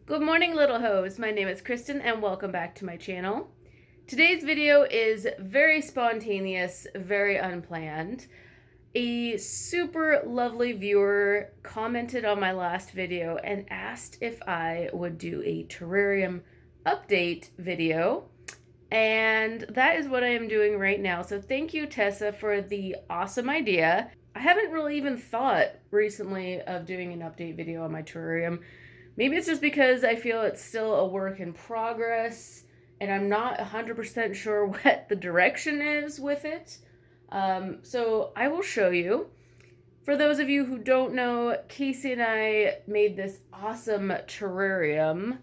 Good morning, little hoes. My name is Kristen and welcome back to my channel. Today's video is very spontaneous, very unplanned. A super lovely viewer commented on my last video and asked if I would do a terrarium update video. And that is what I am doing right now. So thank you, Tessa, for the awesome idea. I haven't really even thought recently of doing an update video on my terrarium. Maybe it's just because I feel it's still a work in progress and I'm not 100% sure what the direction is with it. So I will show you. For those of you who don't know, Casey and I made this awesome terrarium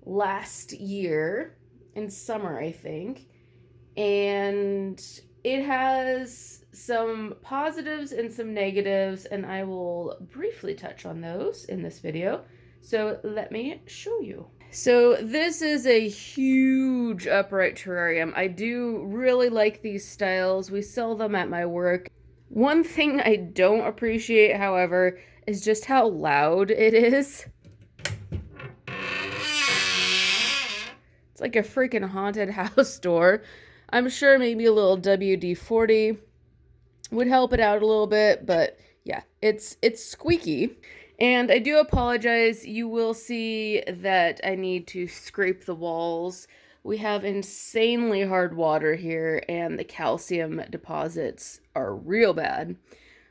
last year in summer, I think. And it has some positives and some negatives, and I will briefly touch on those in this video. So let me show you. So this is a huge upright terrarium. I do really like these styles. We sell them at my work. One thing I don't appreciate, however, is just how loud it is. It's like a freaking haunted house door. I'm sure maybe a little WD-40 would help it out a little bit, but yeah, it's squeaky. And I do apologize, you will see that I need to scrape the walls. We have insanely hard water here, and the calcium deposits are real bad.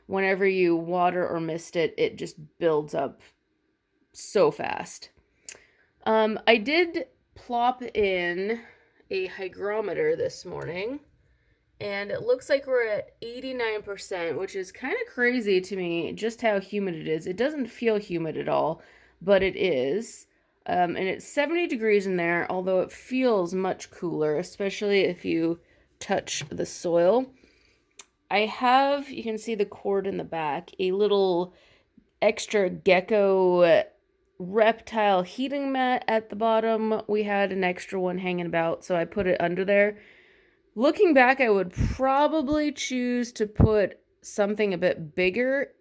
Whenever you water or mist it, it just builds up so fast. I did plop in a hygrometer this morning, and it looks like we're at 89%, which is kind of crazy to me, just how humid it is. It doesn't feel humid at all, but it is. And it's 70 degrees in there, although it feels much cooler, especially if you touch the soil. I have, you can see the cord in the back, a little extra gecko reptile heating mat at the bottom. We had an extra one hanging about, so I put it under there. Looking back, I would probably choose to put something a bit bigger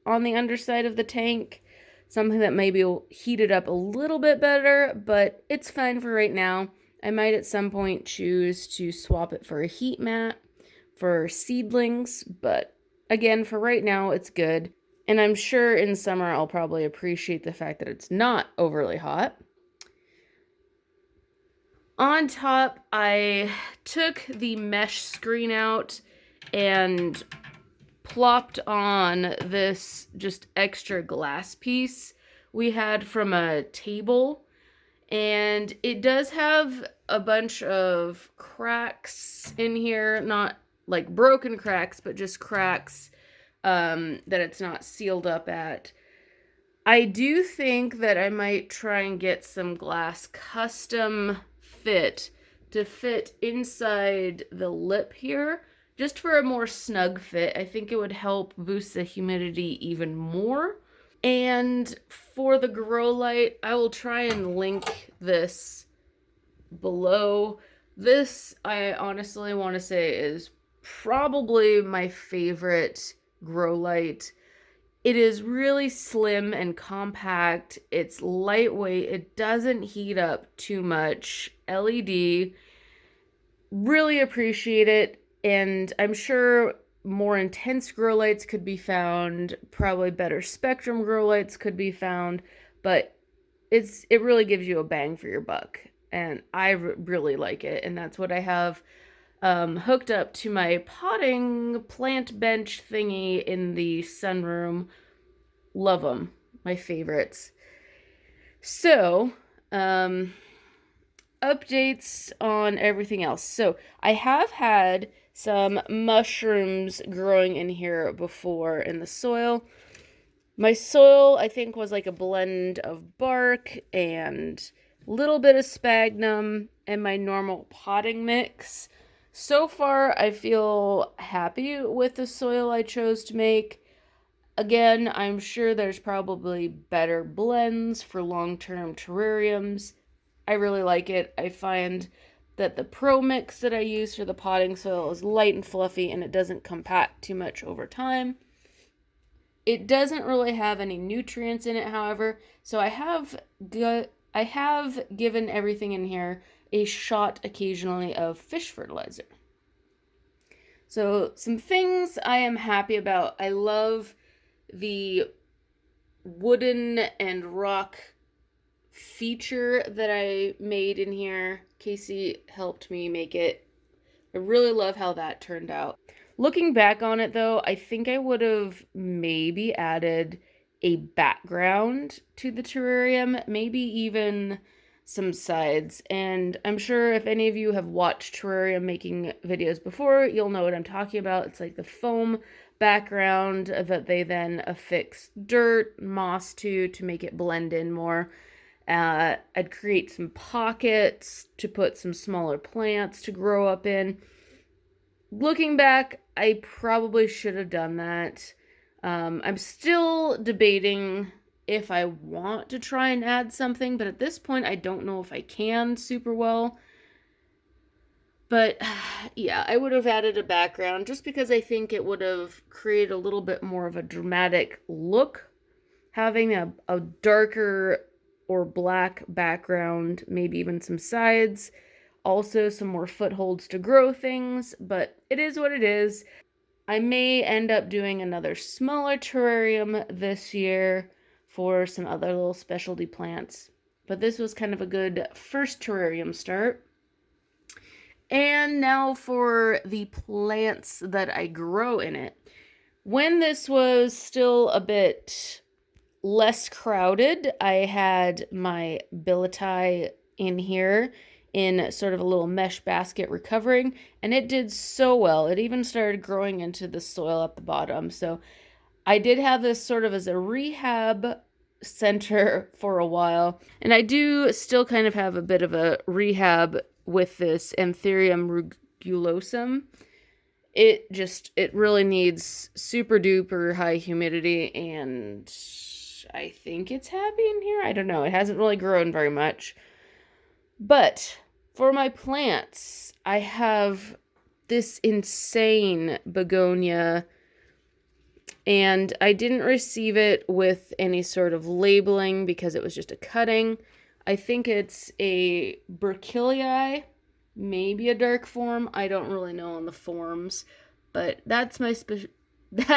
on the underside of the tank. Something that maybe will heat it up a little bit better, but it's fine for right now. I might at some point choose to swap it for a heat mat for seedlings, but again, for right now, it's good. And I'm sure in summer I'll probably appreciate the fact that it's not overly hot. On top, I took the mesh screen out and plopped on this just extra glass piece we had from a table. And it does have a bunch of cracks in here, not like broken cracks, but just cracks that it's not sealed up at. I do think that I might try and get some glass custom fit to fit inside the lip here, just for a more snug fit. I think it would help boost the humidity even more. And for the grow light, I will try and link this below. This, I honestly want to say, is probably my favorite grow light. It is really slim and compact. It's lightweight. It doesn't heat up too much. LED. Really appreciate it. And I'm sure more intense grow lights could be found. Probably better spectrum grow lights could be found. But it really gives you a bang for your buck. And I really like it. And that's what I have hooked up to my potting plant bench thingy in the sunroom. Love them. My favorites. So, updates on everything else. So, I have had some mushrooms growing in here before in the soil. My soil, I think, was like a blend of bark and a little bit of sphagnum and my normal potting mix. So far, I feel happy with the soil I chose to make. Again, I'm sure there's probably better blends for long-term terrariums. I really like it. I find that the Pro Mix that I use for the potting soil is light and fluffy, and it doesn't compact too much over time. It doesn't really have any nutrients in it, however, so I have I have given everything in here a shot occasionally of fish fertilizer. So some things I am happy about. I love the wooden and rock feature that I made in here. Casey helped me make it. I really love how that turned out. Looking back on it though, I think I would have maybe added a background to the terrarium, maybe even some sides. And I'm sure if any of you have watched terrarium making videos before, you'll know what I'm talking about. It's like the foam background that they then affix dirt, moss to make it blend in more. I'd create some pockets to put some smaller plants to grow up in. Looking back, I probably should have done that. I'm still debating if I want to try and add something, but at this point, I don't know if I can super well. But yeah, I would have added a background just because I think it would have created a little bit more of a dramatic look. Having a darker or black background, maybe even some sides, also some more footholds to grow things, but it is what it is. I may end up doing another smaller terrarium this year for some other little specialty plants, but this was kind of a good first terrarium start. And now for the plants that I grow in it. When this was still a bit less crowded, I had my Pilea in here in sort of a little mesh basket recovering, and it did so well. It even started growing into the soil at the bottom. So I did have this sort of as a rehab center for a while, and I do still kind of have a bit of a rehab with this Anthurium rugulosum. It really needs super duper high humidity, and I think it's happy in here. I don't know. It hasn't really grown very much. But for my plants, I have this insane begonia, and I didn't receive it with any sort of labeling because it was just a cutting. I think it's a Burkillii, maybe a dark form. I don't really know on the forms, but that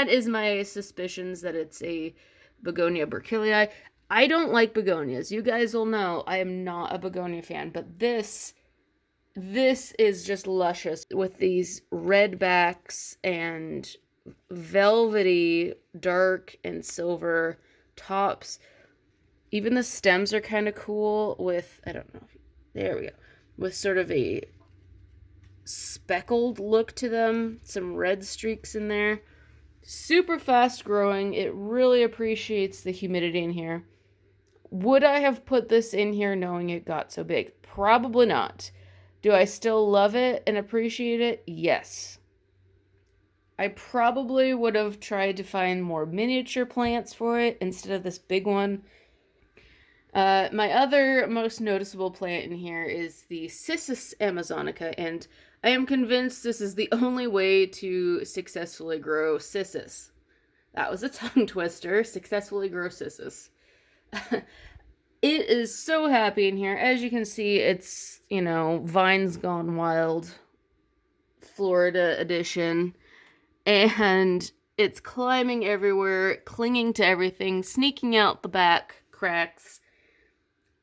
is my suspicions that it's a Begonia Burkillii. I don't like begonias. You guys will know I am not a begonia fan, but this is just luscious with these red backs and velvety dark and silver tops. Even the stems are kind of cool with, I don't know, there we go, with sort of a speckled look to them, some red streaks in there. Super fast growing. It really appreciates the humidity in here. Would I have put this in here knowing it got so big? Probably not. Do I still love it and appreciate it? Yes. I probably would have tried to find more miniature plants for it instead of this big one. My other most noticeable plant in here is the Cissus amazonica, and I am convinced this is the only way to successfully grow cissus. That was a tongue twister. Successfully grow cissus. It is so happy in here. As you can see, it's, Vines Gone Wild, Florida edition. And it's climbing everywhere, clinging to everything, sneaking out the back cracks.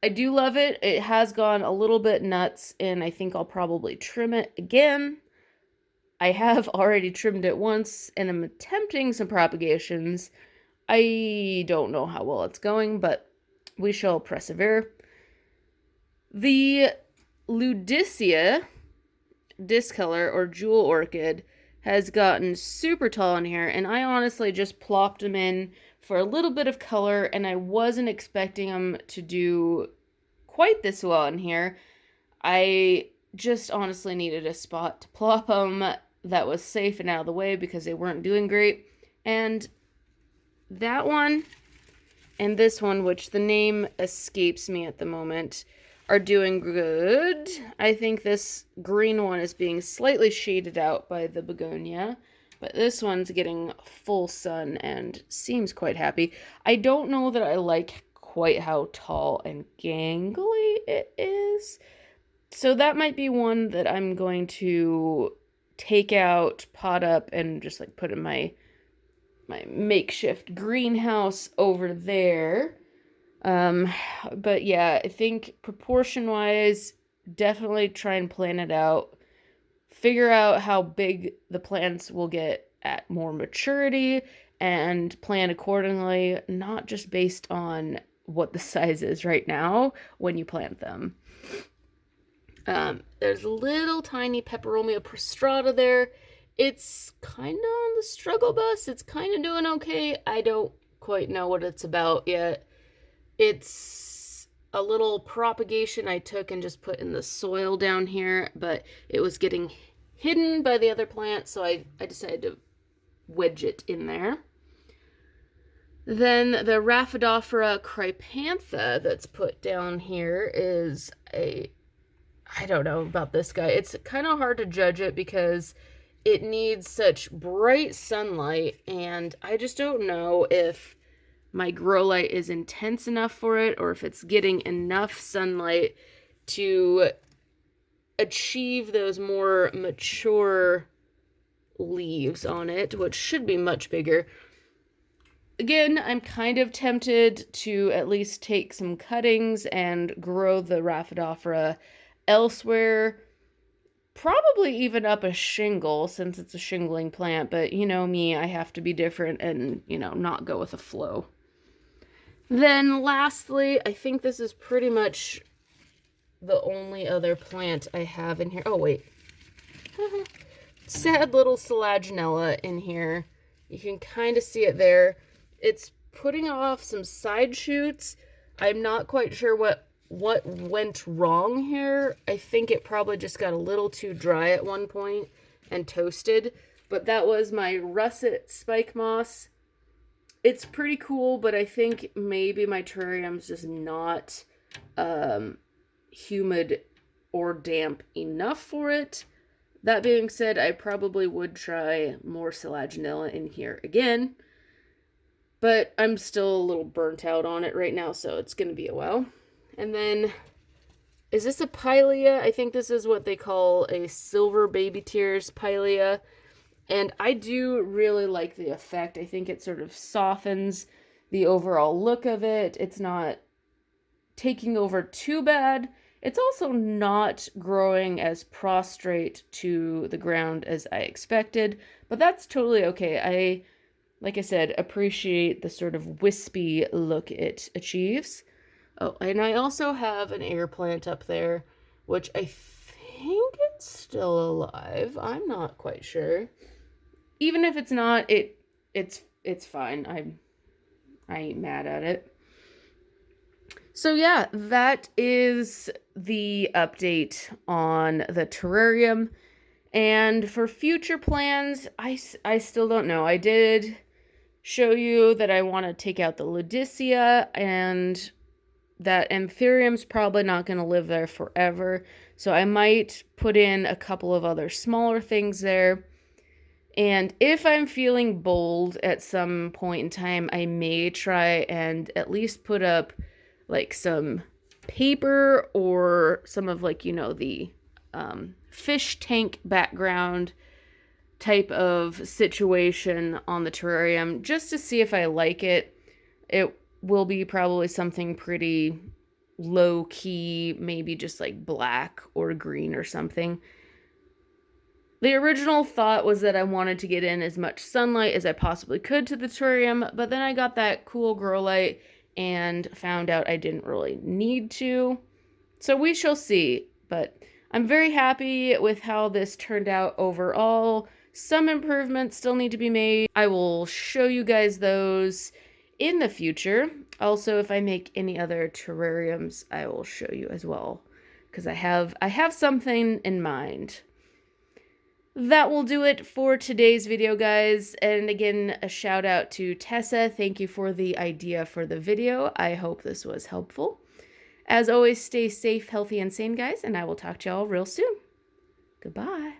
I do love it. It has gone a little bit nuts, and I think I'll probably trim it again. I have already trimmed it once, and I'm attempting some propagations. I don't know how well it's going, but we shall persevere. The Ludicea discolor, or jewel orchid, has gotten super tall in here, and I honestly just plopped them in for a little bit of color, and I wasn't expecting them to do quite this well in here. I just honestly needed a spot to plop them that was safe and out of the way because they weren't doing great. And that one and this one, which the name escapes me at the moment, are doing good. I think this green one is being slightly shaded out by the begonia, but this one's getting full sun and seems quite happy. I don't know that I like quite how tall and gangly it is. So that might be one that I'm going to take out, pot up, and just like put in my makeshift greenhouse over there. But yeah, I think proportion-wise, definitely try and plan it out. Figure out how big the plants will get at more maturity and plan accordingly, not just based on what the size is right now when you plant them. There's a little tiny Peperomia prostrata there. It's kind of on the struggle bus. It's kind of doing okay. I don't quite know what it's about yet. It's a little propagation I took and just put in the soil down here, but it was getting hidden by the other plant, so I decided to wedge it in there. Then the Rhaphidophora crypantha that's put down here is I don't know about this guy. It's kind of hard to judge it because it needs such bright sunlight, and I just don't know if my grow light is intense enough for it or if it's getting enough sunlight to achieve those more mature leaves on it, which should be much bigger. Again, I'm kind of tempted to at least take some cuttings and grow the Rhaphidophora elsewhere. Probably even up a shingle since it's a shingling plant, but you know me, I have to be different and, not go with the flow. Then lastly, I think this is pretty much the only other plant I have in here. Oh, wait. Sad little Selaginella in here. You can kind of see it there. It's putting off some side shoots. I'm not quite sure what went wrong here. I think it probably just got a little too dry at one point and toasted. But that was my russet spike moss. It's pretty cool, but I think maybe my terrarium's just not humid or damp enough for it. That being said, I probably would try more Selaginella in here again. But I'm still a little burnt out on it right now, so it's going to be a while. And then, is this a Pilea? I think this is what they call a silver baby tears Pilea. And I do really like the effect. I think it sort of softens the overall look of it. It's not taking over too bad. It's also not growing as prostrate to the ground as I expected. But that's totally okay. Like I said, appreciate the sort of wispy look it achieves. Oh, and I also have an air plant up there, which I think it's still alive. I'm not quite sure. Even if it's not, it's fine. I ain't mad at it. So yeah, that is the update on the terrarium. And for future plans, I still don't know. I did show you that I want to take out the Ludicea, and that Anthurium's probably not going to live there forever. So I might put in a couple of other smaller things there. And if I'm feeling bold at some point in time, I may try and at least put up like some paper or some of the fish tank background type of situation on the terrarium just to see if I like it. It will be probably something pretty low key, maybe just like black or green or something. The original thought was that I wanted to get in as much sunlight as I possibly could to the terrarium, but then I got that cool grow light and found out I didn't really need to. So we shall see, but I'm very happy with how this turned out overall. Some improvements still need to be made. I will show you guys those in the future. Also, if I make any other terrariums, I will show you as well, because I have something in mind. That will do it for today's video, guys. And again, a shout out to Tessa. Thank you for the idea for the video. I hope this was helpful. As always, stay safe, healthy, and sane, guys, and I will talk to y'all real soon. Goodbye.